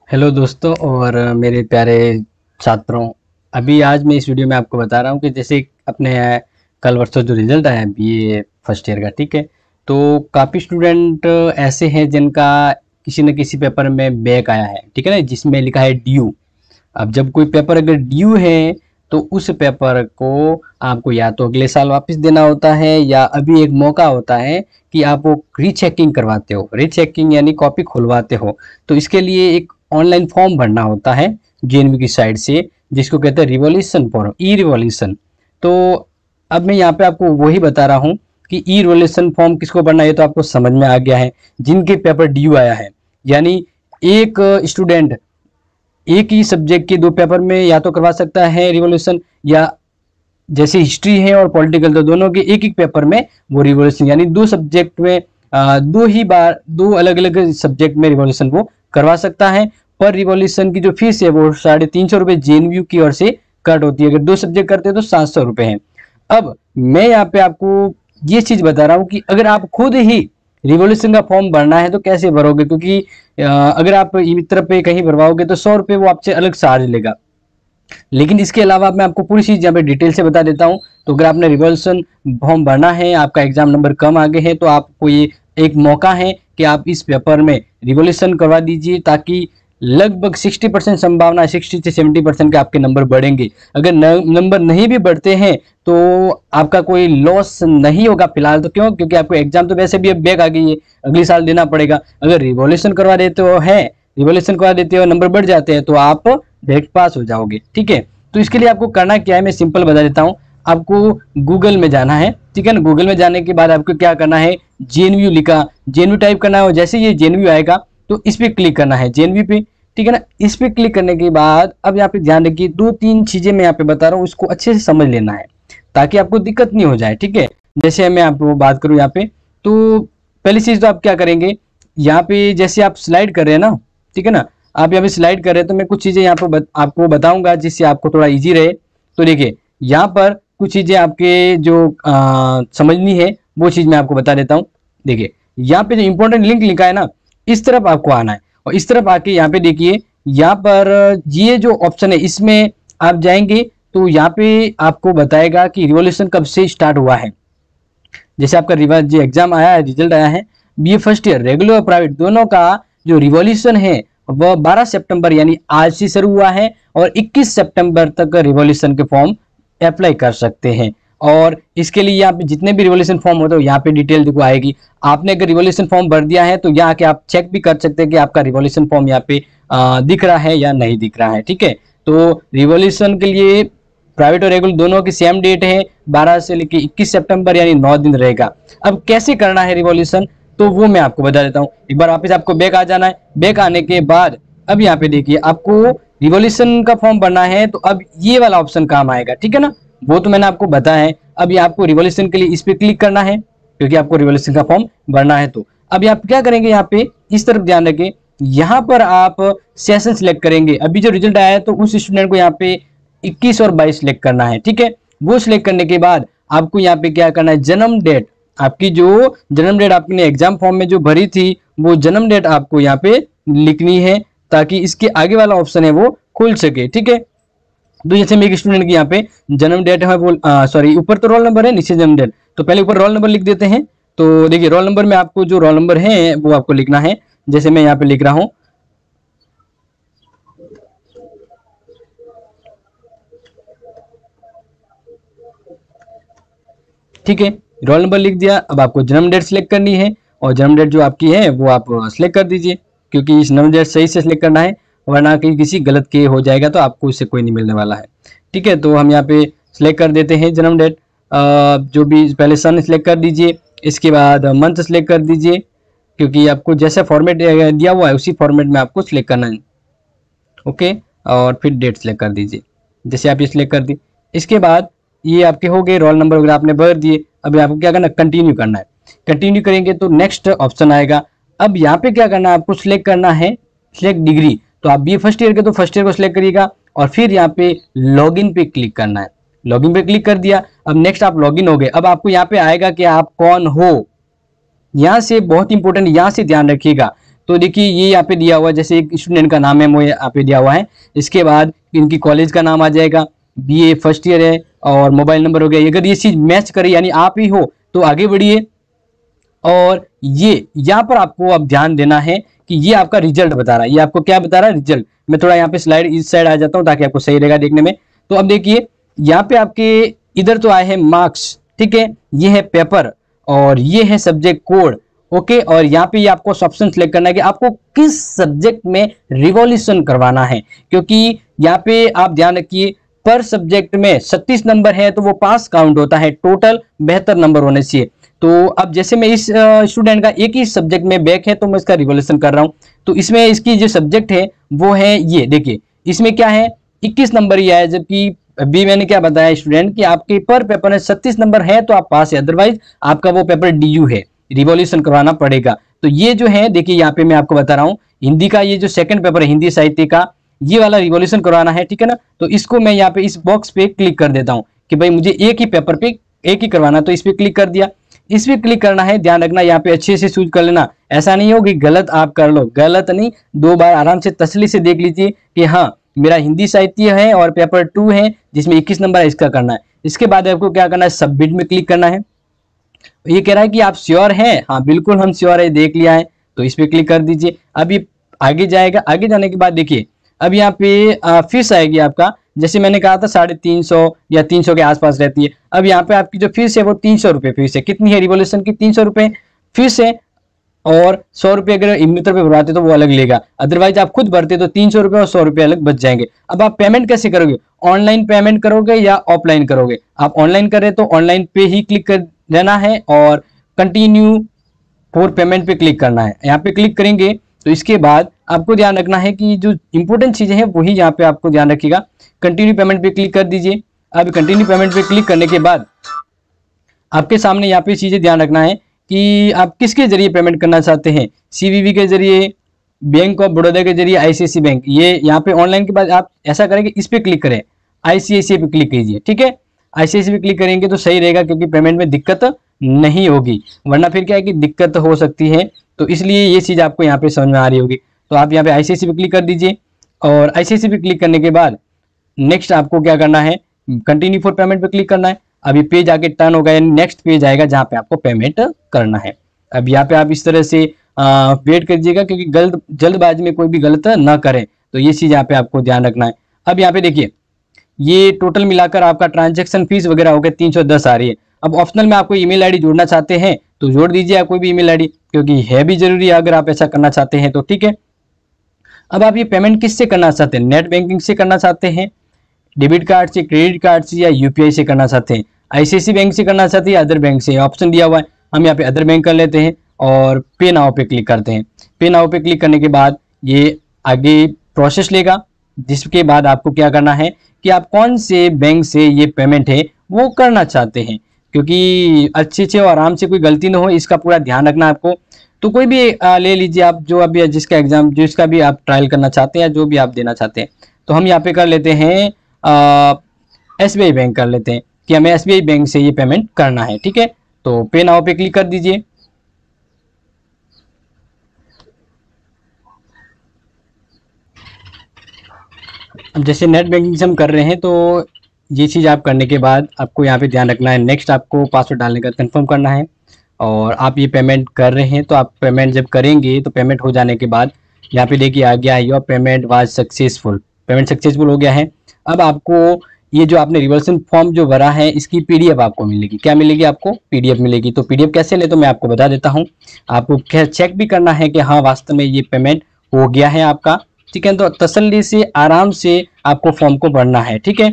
Hello दोस्तों और मेरे प्यारे छात्रों। अभी आज मैं इस वीडियो में आपको बता रहा हूँ कि जैसे अपने कल वर्षों जो रिजल्ट आया बीए फर्स्ट ईयर का, ठीक है। तो काफ़ी स्टूडेंट ऐसे हैं जिनका किसी न किसी पेपर में बैक आया है, ठीक है ना, जिसमें लिखा है ड्यू। अब जब कोई पेपर अगर ड्यू है तो उस पेपर को आपको या तो अगले साल वापस देना होता है या अभी एक मौका होता है कि आप वो रीचेकिंग करवाते हो। रीचेकिंग यानी कॉपी खुलवाते हो। तो इसके लिए एक ऑनलाइन फॉर्म भरना होता है जेएनवी की साइड से, जिसको कहते हैं रिवॉल्यूशन फॉर्म, ई रिवॉल्यूशन। तो अब मैं यहाँ पे आपको वही बता रहा हूँ कि ई रिवॉल्यूशन फॉर्म किसको भरना है, तो आपको समझ में आ गया है। जिनके पेपर ड्यू आया है, यानी एक स्टूडेंट एक ही सब्जेक्ट के दो पेपर में या तो करवा सकता है रिवॉल्यूशन, या जैसे हिस्ट्री है और पॉलिटिकल, तो दोनों के एक एक पेपर में वो रिवॉल्यूशन, यानी दो सब्जेक्ट में दो ही बार दो अलग अलग सब्जेक्ट में रिवॉल्यूशन वो करवा सकता है। पर रिवॉल्यूशन की जो फीस है वो 350 रुपये जेएनयू की ओर से कट होती है। अगर दो सब्जेक्ट करते हैं तो 700 रुपये है। अब मैं यहाँ पे आपको ये चीज बता रहा हूँ कि अगर आप खुद ही रिवॉल्यूशन का फॉर्म भरना है तो कैसे भरोगे, क्योंकि अगर आप ई मित्र पे कहीं भरवाओगे तो 100 रुपये वो आपसे अलग चार्ज लेगा। लेकिन इसके अलावा मैं आपको पूरी चीज यहाँ पे डिटेल से बता देता हूँ। तो अगर आपने रिवॉल्यूशन फॉर्म भरना है, आपका एग्जाम नंबर कम आगे है, तो आपको ये एक मौका है कि आप इस पेपर में रिवॉल्यूशन करवा दीजिए, ताकि लगभग 60% संभावना है, 60 से 70% के आपके नंबर बढ़ेंगे। अगर नंबर नहीं भी बढ़ते हैं तो आपका कोई लॉस नहीं होगा फिलहाल। तो क्यों? क्योंकि आपको एग्जाम तो वैसे भी अब बैक आ गई है, अगले साल देना पड़ेगा। अगर रिवॉल्यूशन करवा देते हो है, रिवॉल्यूशन करवा देते हो, नंबर बढ़ जाते हैं, तो आप डायरेक्ट पास हो जाओगे, ठीक है। तो इसके लिए आपको करना क्या है, मैं सिंपल बता देता हूँ। आपको गूगल में जाना है, ठीक है ना। गूगल में जाने के बाद आपको क्या करना है, जेएनयू लिखा, जेएनयू टाइप करना है, और जैसे ये जेएनयू आएगा तो इस पे क्लिक करना है, जेएनयू पे, ठीक है ना। इस पे क्लिक करने के बाद अब यहाँ पे ध्यान रखिए, दो तीन चीजें मैं यहाँ पे बता रहा हूँ, इसको अच्छे से समझ लेना है ताकि आपको दिक्कत नहीं हो जाए, ठीक है। जैसे मैं आपको बात करूँ यहाँ पे, तो पहली चीज तो आप क्या करेंगे, यहाँ पे जैसे आप स्लाइड कर रहे हैं ना, ठीक है ना, आप यहाँ पे स्लाइड कर रहे हैं, तो मैं कुछ चीजें यहाँ पर आपको बताऊंगा जिससे आपको थोड़ा इजी रहे। तो देखिए, यहाँ पर कुछ चीजें आपके जो समझनी है वो चीज मैं आपको बता देता हूँ। देखिए, यहाँ पे जो इंपॉर्टेंट लिंक लिखा है ना, इस तरफ आपको आना है, और इस तरफ आके यहाँ पे देखिए, यहाँ पर ये जो ऑप्शन है इसमें आप जाएंगे तो यहाँ पे आपको बताएगा कि रिवॉल्यूशन कब से स्टार्ट हुआ है। जैसे आपका जो एग्जाम आया है, रिजल्ट आया है, बीए फर्स्ट ईयर रेगुलर और प्राइवेट दोनों का जो रिवॉल्यूशन है वह 12 सितंबर यानी आज से शुरू हुआ है, और 21 सितंबर तक रिवॉल्यूशन के फॉर्म अप्लाई कर सकते हैं। और इसके लिए यहाँ पे जितने भी रिवॉल्यूशन फॉर्म होते हैं यहाँ पे डिटेल देखो आएगी। आपने अगर रिवॉल्यूशन फॉर्म भर दिया है तो यहाँ के आप चेक भी कर सकते हैं कि आपका रिवॉल्यूशन फॉर्म यहाँ पे दिख रहा है या नहीं दिख रहा है, ठीक है। तो रिवॉल्यूशन के लिए प्राइवेट और रेगुलर दोनों की सेम डेट है, 12 से लेकर 21 सितंबर, यानी 9 दिन रहेगा। अब कैसे करना है रिवॉल्यूशन, तो वो मैं आपको बता देता हूँ। एक बार वापस आपको बैक आ जाना है। बैक आने के बाद अब यहाँ पे देखिए, आपको रिवॉल्यूशन का फॉर्म भरना है तो अब ये वाला ऑप्शन काम आएगा, ठीक है ना। वो तो मैंने आपको बताया है। अब ये आपको रिवॉल्यूशन के लिए इस पे क्लिक करना है, क्योंकि आपको रिवॉल्यूशन का फॉर्म भरना है। तो अब आप क्या करेंगे, यहाँ पे इस तरफ ध्यान रखें, यहाँ पर आप सेशन सिलेक्ट करेंगे। अभी जो रिजल्ट आया है तो उस स्टूडेंट को यहाँ पे 21 और 22 सिलेक्ट करना है, ठीक है। वो सिलेक्ट करने के बाद आपको यहाँ पे क्या करना है, जन्म डेट, आपकी जो जन्म डेट आपने एग्जाम फॉर्म में जो भरी थी वो जन्म डेट आपको यहाँ पे लिखनी है, ताकि इसके आगे वाला ऑप्शन है वो खुल सके, ठीक है। तो जैसे मैं एक स्टूडेंट की यहाँ पे जन्म डेट है वो सॉरी, ऊपर तो रोल नंबर है, नीचे जन्म डेट, तो पहले ऊपर रोल नंबर लिख देते हैं। तो देखिए, रोल नंबर में आपको जो रोल नंबर है वो आपको लिखना है। जैसे मैं यहाँ पे लिख रहा हूँ, ठीक है, रोल नंबर लिख दिया। अब आपको जन्म डेट सिलेक्ट करनी है, और जन्म डेट जो आपकी है वो आप सिलेक्ट कर दीजिए, क्योंकि इस जन्म डेट सही से सिलेक्ट करना है, वरना कहीं किसी गलत के हो जाएगा तो आपको इससे कोई नहीं मिलने वाला है, ठीक है। तो हम यहाँ पे सिलेक्ट कर देते हैं जन्म डेट। जो भी पहले सन सिलेक्ट कर दीजिए, इसके बाद मंथ सिलेक्ट कर दीजिए, क्योंकि आपको जैसा फॉर्मेट दिया हुआ है उसी फॉर्मेट में आपको सिलेक्ट करना है, ओके। और फिर डेट सिलेक्ट कर दीजिए, जैसे आप ये सिलेक्ट कर दी। इसके बाद ये आपके हो गए, रोल नंबर वगैरह आपने भर दिए। अब आपको क्या करना है, कंटिन्यू करना है। कंटिन्यू करेंगे तो नेक्स्ट ऑप्शन आएगा। अब यहाँ पे क्या करना है, आपको सिलेक्ट करना है सिलेक्ट डिग्री। तो आप बीए फर्स्ट ईयर के तो फर्स्ट ईयर को सिलेक्ट करिएगा, और फिर यहाँ पे लॉगिन पे क्लिक करना है। लॉगिन पे क्लिक कर दिया। अब नेक्स्ट आप लॉगिन हो गए। अब आपको यहाँ पे आएगा कि आप कौन हो। यहाँ से बहुत इंपॉर्टेंट, यहाँ से ध्यान रखिएगा, तो देखिए ये यहाँ पे दिया हुआ है, जैसे एक स्टूडेंट का नाम है वो यहाँ पे दिया हुआ है, इसके बाद इनकी कॉलेज का नाम आ जाएगा, बीए फर्स्ट ईयर है, और मोबाइल नंबर हो गया। अगर ये चीज मैच करे यानी आप ही हो तो आगे बढ़िए। और ये यहाँ पर आपको अब ध्यान देना है कि ये आपका रिजल्ट बता रहा है, ये आपको क्या बता रहा है, रिजल्ट। मैं थोड़ा यहाँ पे स्लाइड इस साइड आ जाता हूँ ताकि आपको सही रहेगा देखने में। तो अब देखिए यहाँ पे आपके इधर तो आए हैं मार्क्स, ठीक है, ये है पेपर और ये है सब्जेक्ट कोड, ओके। और यहाँ पे आपको ऑप्शन सेलेक्ट करना है कि आपको किस सब्जेक्ट में रिवॉल्यूशन करवाना है, क्योंकि यहाँ पे आप ध्यान रखिए पर सब्जेक्ट में 36 नंबर है तो वो पास काउंट होता है, टोटल 72 नंबर होने चाहिए। तो अब जैसे मैं इस स्टूडेंट का एक ही सब्जेक्ट में बैक है तो मैं इसका रिवॉल्यूशन कर रहा हूँ, तो इसमें इसकी जो सब्जेक्ट है वो है ये, देखिए इसमें क्या है 21 नंबर ही आया, जबकि अभी मैंने क्या बताया स्टूडेंट कि आपके पर पेपर में 36 नंबर है तो आप पास है, अदरवाइज आपका वो पेपर डीयू है, रिवॉल्यूशन करवाना पड़ेगा। तो ये जो है देखिए यहाँ पे मैं आपको बता रहा हूँ, हिंदी का ये जो सेकंड पेपर है हिंदी साहित्य का, ये वाला रिवॉल्यूशन करवाना है, ठीक है ना। तो इसको मैं यहाँ पे इस बॉक्स पे क्लिक कर देता हूँ कि भाई मुझे एक ही पेपर पे एक ही करवाना, तो इस पे क्लिक कर दिया। इस पे क्लिक करना है, ध्यान रखना यहाँ पे अच्छे से चूज कर लेना, ऐसा नहीं हो कि गलत आप कर लो, गलत नहीं, 2 बार आराम से तसल्ली से देख लीजिए कि हाँ मेरा हिंदी साहित्य है और पेपर 2 है जिसमें 21 नंबर है, इसका करना है। इसके बाद आपको क्या करना है, सबमिट में क्लिक करना है। ये कह रहा है कि आप श्योर हैं, हाँ बिल्कुल हम श्योर है, देख लिया है, तो इस पे क्लिक कर दीजिए। अब ये आगे जाएगा, आगे जाने के बाद देखिए अब यहाँ पे फीस आएगी आपका, जैसे मैंने कहा था 350 या 300 के आसपास रहती है। अब यहाँ पे आपकी जो फीस है वो 300 रुपये फीस है, कितनी है रिवॉल्यूशन की, 300 रुपये फीस है, और 100 रुपये अगर इमिटर पे भरवाते तो वो अलग लेगा, अदरवाइज आप खुद भरते तो 300 रुपये और 100 रुपये अलग बच जाएंगे। अब आप पेमेंट कैसे करोगे, ऑनलाइन पेमेंट करोगे या ऑफलाइन करोगे, आप ऑनलाइन करें तो ऑनलाइन पे ही क्लिक कर देना है और कंटिन्यू फॉर पेमेंट पे क्लिक करना है। यहाँ पे क्लिक करेंगे तो इसके बाद आपको ध्यान रखना है कि जो इंपॉर्टेंट चीजें हैं वही यहाँ पे आपको ध्यान रखिएगा। कंटिन्यू पेमेंट पे क्लिक कर दीजिए। अब कंटिन्यू पेमेंट पे क्लिक करने के बाद आपके सामने यहाँ पे चीजें ध्यान रखना है कि आप किसके जरिए पेमेंट करना चाहते हैं, सीवीवी के जरिए, बैंक ऑफ बड़ौदा के जरिए, आईसीआईसी बैंक। ये यहाँ पे ऑनलाइन के बाद आप ऐसा करें कि इस पे क्लिक करें, आईसीआईसी पे क्लिक कीजिए, ठीक है। आईसीआईसी पे क्लिक करेंगे तो सही रहेगा क्योंकि पेमेंट में दिक्कत नहीं होगी, वरना फिर क्या है कि दिक्कत हो सकती है, तो इसलिए ये चीज आपको यहाँ पे समझ में आ रही होगी। तो आप यहाँ पे आईसीआईसी पे क्लिक कर दीजिए और आईसीआईसी पे क्लिक करने के बाद नेक्स्ट आपको क्या करना है, कंटिन्यू फॉर पेमेंट पे क्लिक करना है। अभी पेज आगे टर्न होगा, यानी नेक्स्ट पेज आएगा जहाँ पे आपको पेमेंट करना है। अब यहाँ पे आप इस तरह से वेट करिएगा क्योंकि जल्दबाजी में कोई भी गलत ना करें, तो ये चीज यहाँ पे आपको ध्यान रखना है। अब यहाँ पे देखिए ये टोटल मिलाकर आपका ट्रांजेक्शन फीस वगैरह हो गया 310 आ रही है। अब ऑप्शनल में आपको ईमेल आईडी जोड़ना चाहते हैं तो जोड़ दीजिए आप कोई भी ईमेल आईडी, क्योंकि है भी जरूरी है अगर आप ऐसा करना चाहते हैं तो, ठीक है। अब आप ये पेमेंट किससे करना चाहते हैं, नेट बैंकिंग से करना चाहते हैं, डेबिट कार्ड से, क्रेडिट कार्ड से, या यूपीआई से करना चाहते हैं, आईसीआईसी बैंक से करना चाहते हैं, अदर बैंक से, ऑप्शन दिया हुआ है। हम यहाँ पे अदर बैंक कर लेते हैं और पे नाउ पे क्लिक करते हैं। पे नाउ पे क्लिक करने के बाद ये आगे प्रोसेस लेगा, जिसके बाद आपको क्या करना है कि आप कौन से बैंक से ये पेमेंट है वो करना चाहते हैं, क्योंकि अच्छे से और आराम से कोई गलती ना हो इसका पूरा ध्यान रखना है आपको। तो कोई भी ले लीजिए आप, जो अभी जिसका एग्जाम जिसका भी आप ट्रायल करना चाहते हैं, जो भी आप देना चाहते हैं। तो हम यहाँ पे कर लेते हैं एसबीआई बैंक कर लेते हैं कि हमें एसबीआई बैंक से ये पेमेंट करना है, ठीक है। तो पे नाउ पे क्लिक कर दीजिए। अब जैसे नेट बैंकिंग से हम कर रहे हैं तो ये चीज़ आप करने के बाद आपको यहाँ पे ध्यान रखना है, नेक्स्ट आपको पासवर्ड डालने का कंफर्म करना है। और आप ये पेमेंट कर रहे हैं तो आप पेमेंट जब करेंगे तो पेमेंट हो जाने के बाद यहाँ पे देखिए आ गया your payment was successful, payment successful हो गया है। अब आपको ये जो आपने रिवर्सन फॉर्म जो भरा है इसकी पीडीएफ आपको मिलेगी, क्या मिलेगी, आपको पीडीएफ मिलेगी। तो पीडीएफ कैसे ले तो मैं आपको बता देता हूँ। आपको चेक भी करना है कि हाँ वास्तव में ये पेमेंट हो गया है आपका, ठीक है। तो तसल्ली से आराम से आपको फॉर्म को भरना है, ठीक है।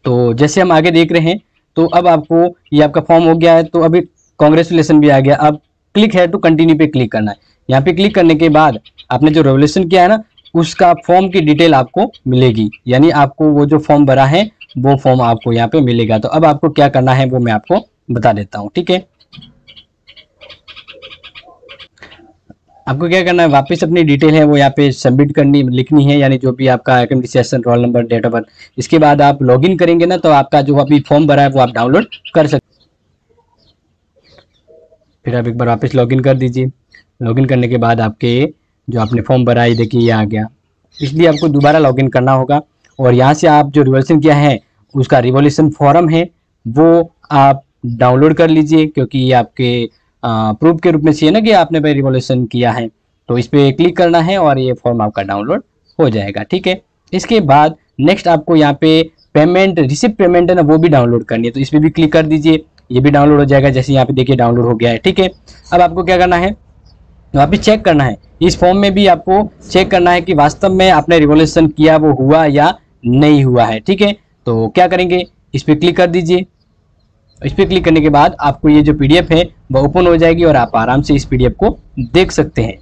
तो जैसे हम आगे देख रहे हैं तो अब आपको ये आपका फॉर्म हो गया है, तो अभी कांग्रेचुलेसन भी आ गया। अब क्लिक है टू कंटिन्यू पे क्लिक करना है। यहाँ पे क्लिक करने के बाद आपने जो रेवोल्यूशन किया है ना उसका फॉर्म की डिटेल आपको मिलेगी, यानी आपको वो जो फॉर्म भरा है वो फॉर्म आपको यहाँ पे मिलेगा। तो अब आपको क्या करना है वो मैं आपको बता देता हूँ, ठीक है। आपको क्या करना है, वापस अपनी डिटेल है वो यहाँ पे सबमिट करनी लिखनी है, यानी जो भी आपका academic session, roll number, date of birth. इसके बाद आप लॉगिन करेंगे ना तो आपका जो अभी फॉर्म भरा है वो आप डाउनलोड कर सकते। फिर आप एक बार वापस लॉगिन कर दीजिए। लॉगिन करने के बाद आपके जो आपने फॉर्म भरा है देखिए ये आ गया, इसलिए आपको दोबारा लॉगिन करना होगा। और यहाँ से आप जो रिवोल्यूशन किया है उसका रिवोल्यूशन फॉर्म है वो आप डाउनलोड कर लीजिए, क्योंकि ये आपके प्रूफ के रूप में चाहिए ना कि आपने भाई रिवोल्यूशन किया है। तो इस पर क्लिक करना है और ये फॉर्म आपका डाउनलोड हो जाएगा, ठीक है। इसके बाद नेक्स्ट आपको यहाँ पे पेमेंट, रिसिप्ट पेमेंट है ना, वो भी डाउनलोड करनी है। तो इस पर भी क्लिक कर दीजिए, ये भी डाउनलोड हो जाएगा। जैसे यहाँ पे देखिए डाउनलोड हो गया है, ठीक है। अब आपको क्या करना है, वापस चेक करना है, इस फॉर्म में भी आपको चेक करना है कि वास्तव में आपने रिवोल्यूशन किया वो हुआ या नहीं हुआ है, ठीक है। तो क्या करेंगे, इस पर क्लिक कर दीजिए। इस पर क्लिक करने के बाद आपको ये जो पीडीएफ है वो ओपन हो जाएगी और आप आराम से इस पीडीएफ को देख सकते हैं।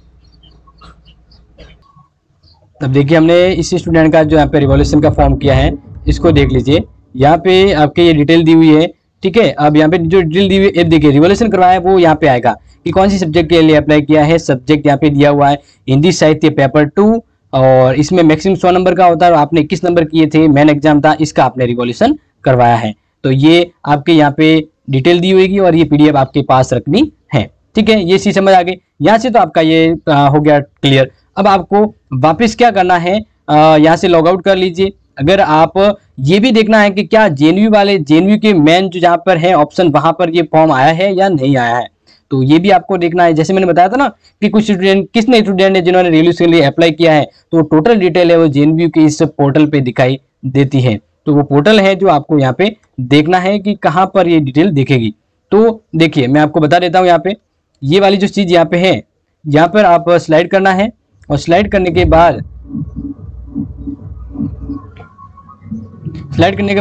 तब देखिए हमने इस स्टूडेंट का जो यहाँ पे रिवोल्यूशन का फॉर्म किया है इसको देख लीजिए, यहाँ पे आपके ये डिटेल दी हुई है, ठीक है। अब यहाँ पे जो डिटेल दी हुई है देखिए, रिवोल्यूशन करवाया है वो यहाँ पे आएगा कि कौन सी सब्जेक्ट के लिए अप्लाई किया है। सब्जेक्ट यहाँ पे दिया हुआ है हिंदी साहित्य पेपर 2 और इसमें मैक्सिमम 100 नंबर का होता है और आपने 21 नंबर किए थे, मेन एग्जाम था, इसका आपने रिवोल्यूशन करवाया है। तो ये आपके यहाँ पे डिटेल दी हुई और ये पीडीएफ आपके पास रखनी है, ठीक है। ये चीज समझ आ गई, यहाँ से तो आपका ये हो गया क्लियर। अब आपको वापस क्या करना है, यहाँ से लॉग आउट कर लीजिए। अगर आप ये भी देखना है कि क्या जेएनयू वाले, जेएनयू के मेन जो जहाँ पर है ऑप्शन वहां पर ये फॉर्म आया है या नहीं आया है, तो ये भी आपको देखना है। जैसे मैंने बताया था ना कि कुछ स्टूडेंट, किसने स्टूडेंट है जिन्होंने रिवोल्यूशन के लिए अप्लाई किया है, तो टोटल डिटेल है वो जेएनयू के इस पोर्टल पे दिखाई देती है। तो वो पोर्टल है जो आपको यहाँ पे देखना है कि कहाँ पर ये डिटेल दिखेगी। तो देखिए मैं आपको बता देता हूँ, यहाँ पे ये वाली जो चीज यहाँ पे है, यहाँ पर आप स्लाइड करना है और स्लाइड करने के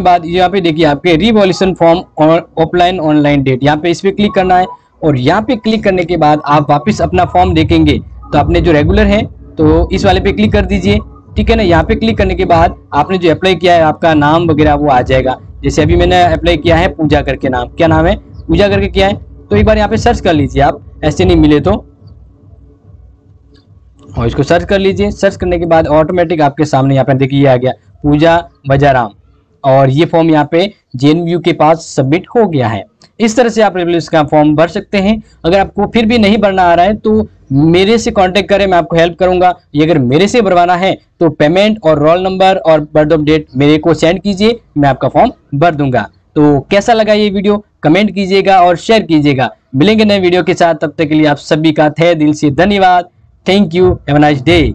बाद यहाँ पे देखिए आपके रिवोल्यूशन फॉर्म और ऑफलाइन ऑनलाइन डेट, यहाँ पे इस पे क्लिक करना है और यहाँ पे क्लिक करने के बाद आप वापस अपना फॉर्म देखेंगे। तो आपने जो रेगुलर है तो इस वाले पे क्लिक कर दीजिए, ठीक है ना। यहाँ पे क्लिक करने के बाद आपने जो अप्लाई किया है आपका नाम वगैरह वो आ जाएगा। जैसे अभी मैंने अप्लाई किया है पूजा करके, नाम क्या नाम है, पूजा करके किया है। तो एक बार यहाँ पे सर्च कर लीजिए आप, ऐसे नहीं मिले तो, और इसको सर्च कर लीजिए। सर्च करने के बाद ऑटोमेटिक आपके सामने यहाँ पे देखिए ये आ गया पूजा बजाराम, और ये फॉर्म यहाँ पे जेएनयू के पास सबमिट हो गया है। इस तरह से आप रिवोल्यूशन का फॉर्म भर सकते हैं। अगर आपको फिर भी नहीं भरना आ रहा है तो मेरे से कांटेक्ट करें, मैं आपको हेल्प करूंगा। ये अगर मेरे से भरवाना है तो पेमेंट और रोल नंबर और बर्थ ऑफ डेट मेरे को सेंड कीजिए, मैं आपका फॉर्म भर दूंगा। तो कैसा लगा ये वीडियो कमेंट कीजिएगा और शेयर कीजिएगा। मिलेंगे नए वीडियो के साथ, तब तक के लिए आप सभी का तहे दिल से धन्यवाद। Thank you, have a nice day.